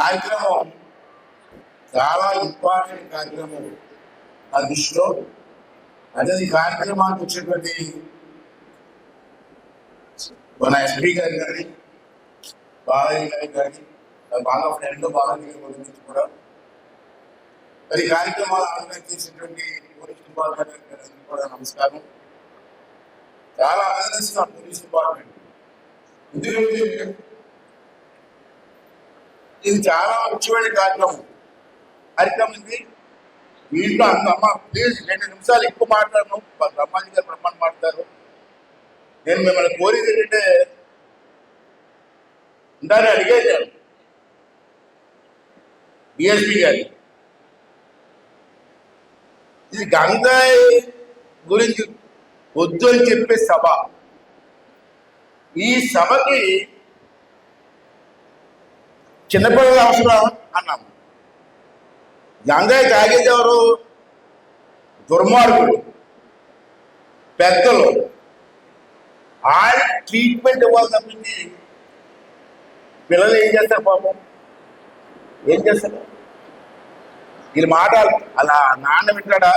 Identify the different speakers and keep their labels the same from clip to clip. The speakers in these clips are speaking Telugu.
Speaker 1: కార్యక్రమం చాలా ఇంపార్టెంట్ కార్యక్రమం ఆ దృష్టిలో. అదే ఈ కార్యక్రమానికి వచ్చేటువంటి మన ఎస్పీ గారు కానీ బాలయ్య గారి కానీ బాగా ఫ్రెండ్ బాలయ్య గారి గురించి కూడా మరి కార్యక్రమాలు ఆర్గనైజ్ చేసినటువంటి పోలీస్ డిపార్ట్మెంట్ గారికి కూడా నమస్కారం. చాలా ఆనందిస్తున్నాను పోలీస్ డిపార్ట్మెంట్, ఎందుకంటే ఇది చాలా ముఖ్యమైన కార్యక్రమం ఇది. వీళ్ళు అమ్మ ప్లీజ్ 2 నిమిషాలు ఎక్కువ మాట్లాడను, బ్రహ్మాజీ గారు బ్రహ్మాండ మాట్లాడతారు. నేను మిమ్మల్ని కోరేది ఏంటంటే, ఇందాక అడిగాను డిఎస్పీ గారి, ఇది గంగాయి గురించి వద్దు అని చెప్పే సభ. ఈ సభకి చిన్నపిల్లల అవసరం అన్నాము. గంగాయి తాగేది ఎవరు? దుర్మార్గుడు, పెద్దలు. ఆయన ట్రీట్మెంట్ ఇవ్వాలి తప్పించి పిల్లలు ఏం చేస్తారు? పాపం ఏం చేస్తారు? వీళ్ళ మాట అలా నాన్న వింటాడా?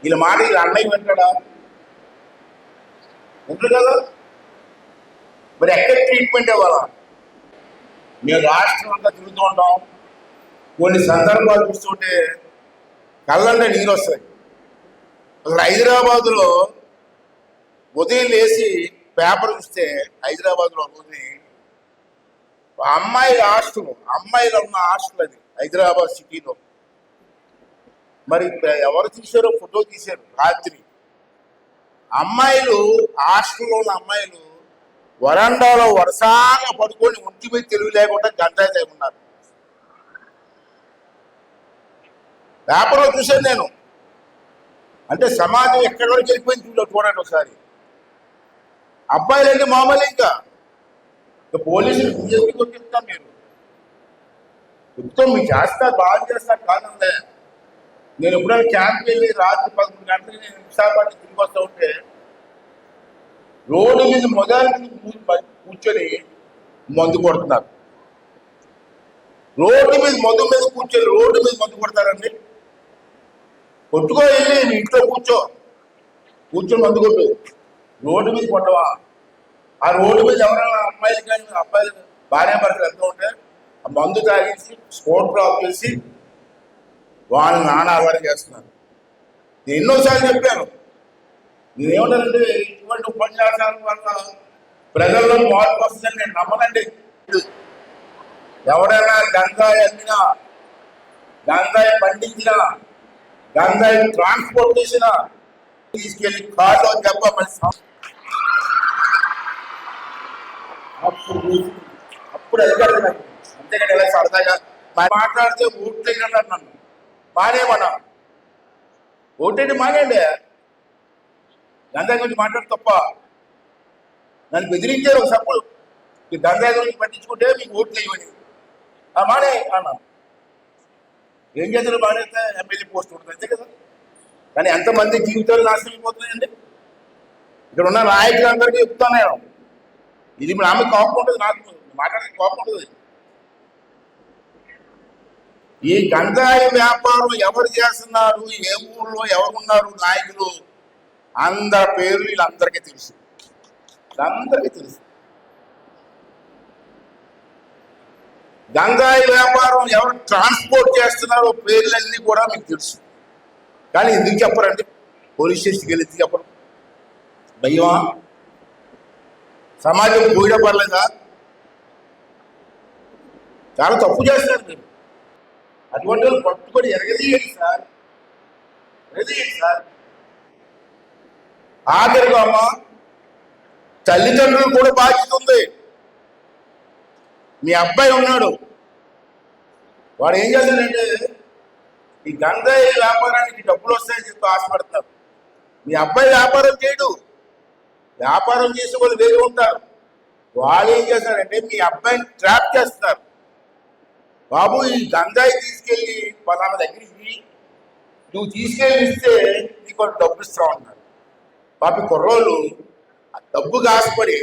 Speaker 1: వీళ్ళ మాట వీళ్ళ అన్నయ్య వింటాడా? ఉంటుంది కదా. మరి ఎక్కడ ట్రీట్మెంట్ ఇవ్వాలా? మేము రాష్ట్రం అంతా తిరుగుతూ ఉంటాం. కొన్ని సందర్భాలు చూస్తుంటే కళ్ళంటే నీరు వస్తాయి. అసలు హైదరాబాదులో ఉదయం లేచి పేపర్ చూస్తే హైదరాబాద్లో రోజుని అమ్మాయిలు ఉన్న హాస్టల్ అది హైదరాబాద్ సిటీలో. మరి ఎవరు తీశారో ఫోటో తీశారు రాత్రి. హాస్టల్లో ఉన్న అమ్మాయిలు వరండాలో వరుసగా పడుకొని ఒంటి మీద తెలివి లేకుండా గంటాయి తేమన్నారు. పేపర్లో చూశాను నేను. అంటే సమాజం ఎక్కడి వరకు వెళ్ళిపోయింది చూడండి ఒకసారి. అబ్బాయిలు అంటే మామూలు ఇంకా పోలీసులు చెప్తాం, మీరు చెప్తాం, మీకు చేస్తారు, బాగా చేస్తారు కాదంటే. నేను ఎప్పుడైనా క్యాంప్కి వెళ్ళి రాత్రి 11 గంటలకి నేను విశాఖపట్నం తిరిగి వస్తూ ఉంటే రోడ్డు మీద కూర్చొని మందు కొడుతున్నారు. రోడ్డు మీద మందు కొడతారండి. కొట్టుకో, వెళ్ళి నీ ఇంట్లో కూర్చొని మందు కొట్టు. రోడ్డు మీద కొట్టవా? ఆ రోడ్డు మీద ఎవరైనా అమ్మాయిలు కానీ అబ్బాయిలు భార్యాభర్తలు వెళ్తూ ఉంటే ఆ మందు తాగేసి స్పోర్ట్ డ్రాప్ చేసి వాళ్ళని నానా అలవాటు చేస్తున్నారు. నేను ఎన్నోసార్లు చెప్పాను. నేనేమంటానంటే, ఇటువంటి ఉపన్యాసాల వల్ల ప్రజల్లో మార్పు వస్తుందని నేను నమ్మనండి. ఎవరైనా గంజాయి అమ్మినా, గంజాయి పండించినా, గంజాయి ట్రాన్స్పోర్ట్ చేసినా తీసుకెళ్లి కార్లో దెబ్బ అప్పుడు అధికారులు నాకు అంతేగాని ఎలా సరదాగా మాట్లాడితే ఓట్లు వేయగలరు. నన్ను మానేమన్నా ఓటేంటి మానేయండి. గంజాయి గురించి మాట్లాడు తప్ప. నన్ను బెదిరించారు ఒక సప్పుడు, ఈ గంజాయి గురించి పట్టించుకుంటే మీకు ఓట్లు వేయమని. మానే అన్నాను. ఏం చేస్తారు? మానేస్తే ఎమ్మెల్యే పోస్ట్ ఉంటుంది అంతే కదా. కానీ ఎంతమంది జీవితాలు నాశనం అయిపోతున్నాయండి. ఇక్కడ ఉన్న నాయకులందరికీ చెప్తాను నేను. ఇది ఆమె కోపం ఉంటుంది, నాకు మాట్లాడే కోపం ఉంటుంది. ఈ గంజాయి వ్యాపారం ఎవరు చేస్తున్నారు, ఏ ఊళ్ళో ఎవరున్నారు నాయకులు, అందరి పేర్లు వీళ్ళందరికీ తెలుసు. గంజాయి వ్యాపారం ఎవరు ట్రాన్స్పోర్ట్ చేస్తున్నారో పేర్లన్నీ కూడా మీకు తెలుసు. కానీ ఎందుకు చెప్పరండి? పోలీస్ స్టేషన్కి వెళ్ళి ఎందుకు చెప్పరు? భయమా? సమాజం పోయిన పర్లేదా? చాలా తప్పు చేస్తున్నారు మీరు. అటువంటి వాళ్ళు పట్టుకొని ఎరగదీయండి సార్. ఆఖరిగా అమ్మ తల్లిదండ్రులు కూడా బాధ్యత ఉంది. మీ అబ్బాయి ఉన్నాడు, వాడు ఏం చేస్తాడంటే ఈ గంజాయి వ్యాపారానికి డబ్బులు వస్తాయని చెప్పి ఆశపడతారు. మీ అబ్బాయి వ్యాపారం చేయడు, వ్యాపారం చేసే వాళ్ళు వేరే ఉంటారు. వాళ్ళు ఏం చేస్తారంటే మీ అబ్బాయిని ట్రాప్ చేస్తారు. బాబు ఈ గంజాయి తీసుకెళ్ళి పలానా దగ్గరికి నువ్వు తీసుకెళ్ళి ఇస్తే నీకు డబ్బు ఇస్తా ఉంటారు. పాపి కుర్రోళ్ళు ఆ డబ్బు కాసుపడి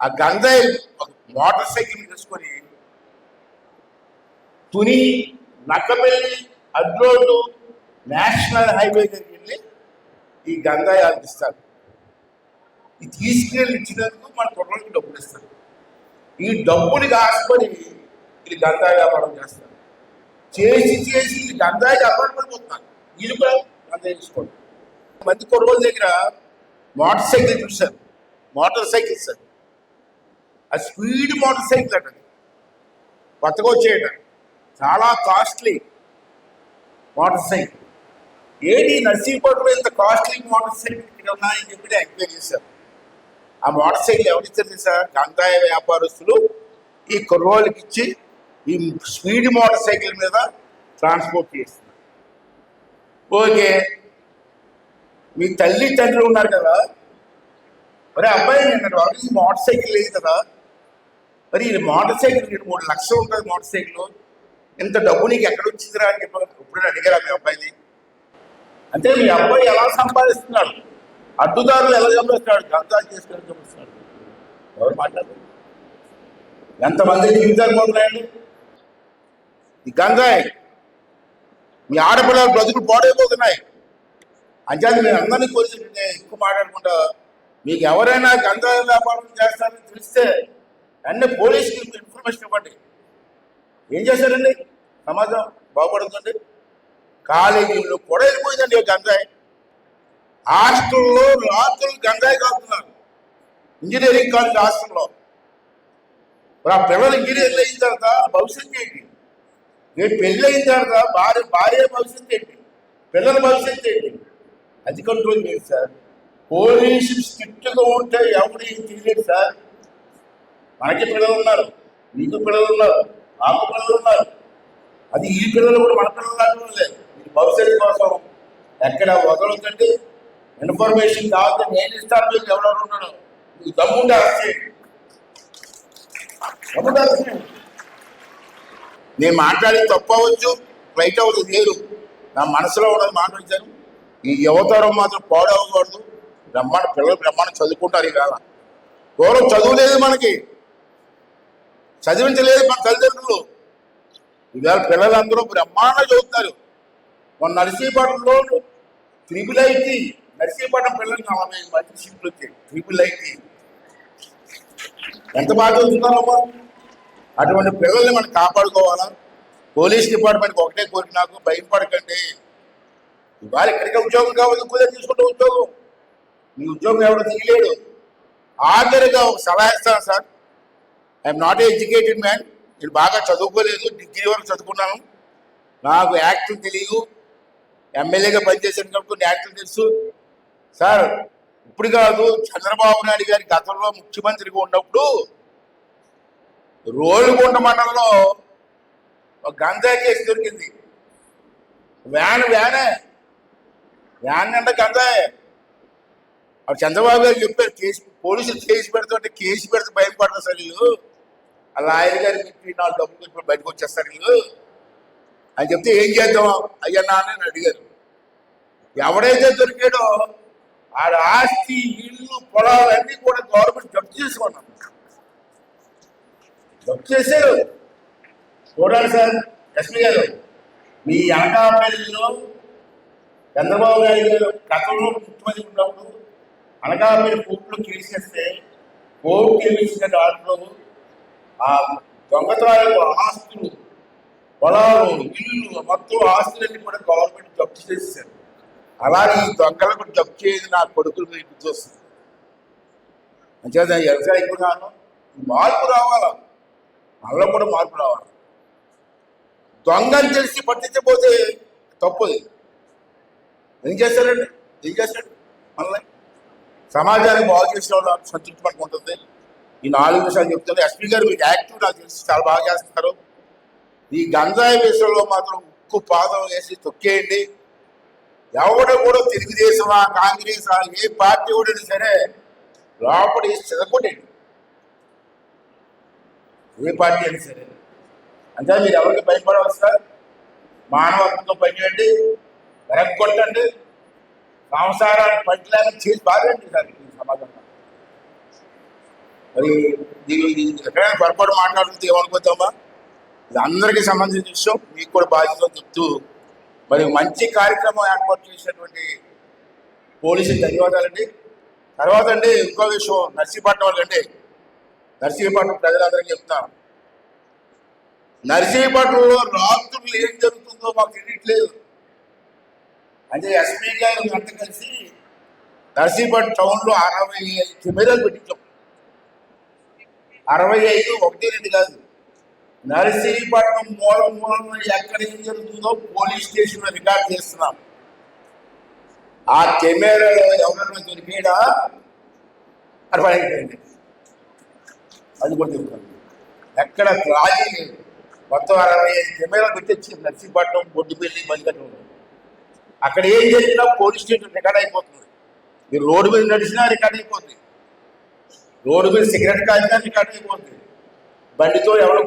Speaker 1: ఆ గంజాయి మోటార్ సైకిల్ తీసుకొని తుని, నక్కపల్లి, అడ్రోడ్డు, నేషనల్ హైవే దగ్గరికి వెళ్ళి ఈ గంజాయి ఇస్తారు. ఈ తీసుకెళ్ళి ఇచ్చినందుకు మన కుర్రలకి డబ్బులు ఇస్తారు. ఈ డబ్బులకి ఆశపడి ఇది గంజాయి వ్యాపారం చేస్తారు. చేసి చేసి ఇది గంజాయి వ్యాపారం పడిపోతున్నారు. వీళ్ళు కూడా గంజాయి తీసుకోండి. మంది కుర్రోళ్ళ దగ్గర మోటార్ సైకిల్ చూశారు. మోటార్ సైకిల్ సార్, ఆ స్పీడ్ మోటార్ సైకిల్ అండి, కొత్తగా వచ్చేయట, చాలా కాస్ట్లీ మోటార్ సైకిల్. ఏంటి నర్సీపట్నంలో ఇంత కాస్ట్లీ మోటార్ సైకిల్ ఇక్కడ ఉన్నాయని చెప్పి ఎంక్వైరీ చేశారు. ఆ మోటార్ సైకిల్ ఎవరిచ్చారు సార్? గంజాయి వ్యాపారస్తులు ఈ కుర్రోళ్ళకి ఇచ్చి ఈ స్పీడ్ మోటార్ సైకిల్ మీద ట్రాన్స్పోర్ట్ చేస్తున్నారు. ఓకే, మీ తల్లి తండ్రులు ఉన్నారు కదా, మరి అబ్బాయి నేను వాళ్ళకి మోటార్ సైకిల్ లేదు కదా, మరి ఈ మోటార్ సైకిల్ 3 లక్షలు ఉంటుంది మోటార్ సైకిల్, ఇంత డబ్బు నీకు ఎక్కడ వచ్చిందిరా అని చెప్పి ఎప్పుడైనా అడిగారా మీ అబ్బాయిని? అంటే మీ అబ్బాయి ఎలా సంపాదిస్తున్నాడు, అడ్డుదారులు ఎలా సంపాదిస్తున్నాడు, గంజాయి చేసుకొని చూపిస్తున్నాడు. ఎవరు మాట్లాడదు? ఎంతమంది జీవితాలు పోతున్నాయండి ఈ గంజాయి. మీ ఆడపిల్లలు బ్రతుకులు పాడైపోతున్నాయి. అంచేది నేను అందరినీ కోరిక ఎక్కువ మాట్లాడకుండా, మీకు ఎవరైనా గంజాయి వ్యాపారం చేస్తారని తెలిస్తే అన్నీ పోలీసుకి ఇన్ఫర్మేషన్ ఇవ్వండి. ఏం చేశారండి? సమాజం బాగుపడుతుంది. కాలేజీల్లో కూడా వెళ్ళిపోయిందండి గంజాయి. హాస్టల్లో రాత్రులు గంజాయి కాస్తున్నారు. ఇంజనీరింగ్ కాలేజ్ హాస్టల్లో ఆ పిల్లలు ఇంజనీర్లు అయిన తర్వాత భవిష్యత్తు ఏంటి? రేపు పెళ్ళి అయిన తర్వాత భార్య భవిష్యత్తు ఏంటి? పిల్లల భవిష్యత్తు ఏంటి? అది కంట్రోల్ లేదు సార్. పోలీసు స్ట్రిక్ట్గా ఉంటే ఎవరు ఏం తెలియదు సార్. మనకి పిల్లలు ఉన్నారు, మీకు పిల్లలు ఉన్నారు, నాకు పిల్లలు ఉన్నారు. అది ఈ పిల్లలు కూడా మన పిల్లలు లాంటి లేదు. ఈ భవిష్యత్తు కోసం ఎక్కడ వదలొద్దండి. ఇన్ఫర్మేషన్ కావాలి నేను ఇస్తాను. మీకు ఎవరెవరు ఉన్నాడు మీకు దమ్ముంటే అరెస్ట్ చేయండి. నేను మాట్లాడి తప్పు అవ్వచ్చు, రైట్ అవ్వదు, లేదు. నా మనసులో ఉన్నది మాట్లాడించాను. ఈ యువతరం మాత్రం పాడవకూడదు. పిల్లలు బ్రహ్మాండం చదువుకుంటారు. ఈ కాలం పూర్వం చదువు లేదు, మనకి చదివించలేదు మన తల్లిదండ్రులు. ఇవాళ పిల్లలందరూ బ్రహ్మాండం చదువుతున్నారు. మన నర్సీపట్నంలో IIIT నర్సీపట్నం పిల్లలకి 40 మంచి సీట్లు వచ్చాయి. IIIT ఎంత బాగా చదువుతున్నారమ్మా. అటువంటి పిల్లల్ని మనం కాపాడుకోవాలా. పోలీస్ డిపార్ట్మెంట్కి ఒకటే కోరిక, నాకు భయం పడకండి. ఇవాళ ఇక్కడికే ఉద్యోగం కావాలి, కుదిరి తీసుకుంటే ఉద్యోగం. మీ ఉద్యోగం ఎవరు తీయలేడు. ఆఖరిగా ఒక సలహా ఇస్తాను sir. I'm not educated man. నేను బాగా చదువుకోలేదు, డిగ్రీ వరకు చదువుకున్నాను. నాకు యాక్టింగ్ తెలియదు. ఎమ్మెల్యేగా పనిచేసాను కాబట్టి యాక్టింగ్ తెలుసు సార్. ఇప్పుడు కాదు, చంద్రబాబు నాయుడు గారి గతంలో ముఖ్యమంత్రిగా ఉన్నప్పుడు రోలుకొండ మండలంలో ఒక గంజాయి కేసు దొరికింది. వ్యాన్ అంటే గంజాయి. అప్పుడు చంద్రబాబు గారు చెప్పారు, కేసు పోలీసులు కేసు పెడుతుంటే కేసు పెడితే భయపడతారు సార్ వీళ్ళు, ఆ లాయర్ గారు చెప్పి 4 డబ్బులు చెప్పి బయటకు వచ్చేస్తారు వీళ్ళు అని చెప్తే, ఏం చేద్దాం అయ్యా నాన్న అడిగారు. ఎవడైతే దొరికాడో ఆ ఆస్తి, ఇల్లు, పొలాలు అన్నీ కూడా గవర్నమెంట్ జప్తు చేసుకున్నాం. జప్తు చేశారు. చూడాలి సార్ ఎస్పీ గారు, మీ అనకాపల్లిలో చంద్రబాబు నాయుడు గారు గతంలో ముఖ్యమంత్రి ఉన్నప్పుడు అనకాపల్లి కోర్టులో కేసు చేస్తే కోర్టు ఏమిచ్చిన దాంట్లో ఆ దొంగతనాలకు ఆస్తులు, పొలాలు, ఇల్లు, మొత్తం ఆస్తులన్నీ కూడా గవర్నమెంట్ జప్తు చేసేసారు. అలాగే ఈ దొంగలకు జప్తు చేయదు నా కొడుకులు మీకు గుర్తొస్తుంది. అంచేత వ్యవసాయ ఎక్కువగాను మార్పు రావాలా, మనలో కూడా మార్పు రావాలి. దొంగని తెలిసి పట్టించకపోతే తప్పుది. ఏం చేస్తాడు మనల్ని సమాజానికి బాగు చేసిన వాళ్ళు సంతృప్తి మనకు ఉంటుంది. ఈ 4 విషయాలు చెప్తాను. ఎస్పీ గారు మీకు యాక్టివ్ నాకు తెలిసి చాలా బాగా చేస్తున్నారు. ఈ గంజాయి విషయంలో మాత్రం ఉక్కు పాదం వేసి తొక్కేయండి. ఎవడు కూడా తెలుగుదేశమా, కాంగ్రెసా, ఏ పార్టీ కూడా సరే లోపలి చెదకొట్టండి. ఏ పార్టీ అయినా సరే. అంటే మీరు ఎవరికి భయపడవచ్చు సార్. మానవత్వంతో పనిచేయండి, వెనక్కొట్టండి, సంసారాన్ని పట్టిలాగా చేసి బాగండి సార్ ఈ సమాజంలో. మరి దీని ఎక్కడైనా పొరపాటు మాట్లాడుతుంది ఏమనుకోతామా? ఇది అందరికీ సంబంధించిన విషయం, మీకు కూడా బాధ్యత చెప్తూ మరి మంచి కార్యక్రమం ఏర్పాటు చేసినటువంటి పోలీసులు ధన్యవాదాలండి. తర్వాత అండి ఇంకో విషయం, నర్సీపట్నం వాళ్ళండి, నర్సీపట్నం ప్రజలందరికీ చెప్తాను, నర్సీపట్నంలో రాత్రులు ఏం జరుగుతుందో మాకు తెలియట్లేదు. అంటే ఎస్పీ గారు అంతా కలిసి నర్సీపట్నం టౌన్లో 65 కెమెరాలు పెట్టించాం. 65, 1, 2 కాదు. నర్సీపట్నం మూలంలో ఎక్కడ ఏం జరుగుతుందో పోలీస్ స్టేషన్లో రికార్డ్ చేస్తున్నాం. ఆ కెమెరాలో ఎవరైనా దొరికేడా అది పడైపోయింది, అది కూడా చెప్తాను. ఎక్కడ రాజీ లేదు. మొత్తం 65 కెమెరాలు పెట్టించి నర్సీపట్నం, బొడ్డుపల్లి, మధ్యలో అక్కడ ఏం జరిగినా పోలీస్ స్టేషన్ రికార్డ్ అయిపోతుంది. మీరు రోడ్డు మీద నడిచినా రికార్డ్ అయిపోతుంది, రోడ్డు మీద సిగరెట్ కాల్చినా రికార్డ్ అయిపోతుంది, బండితో ఎవరు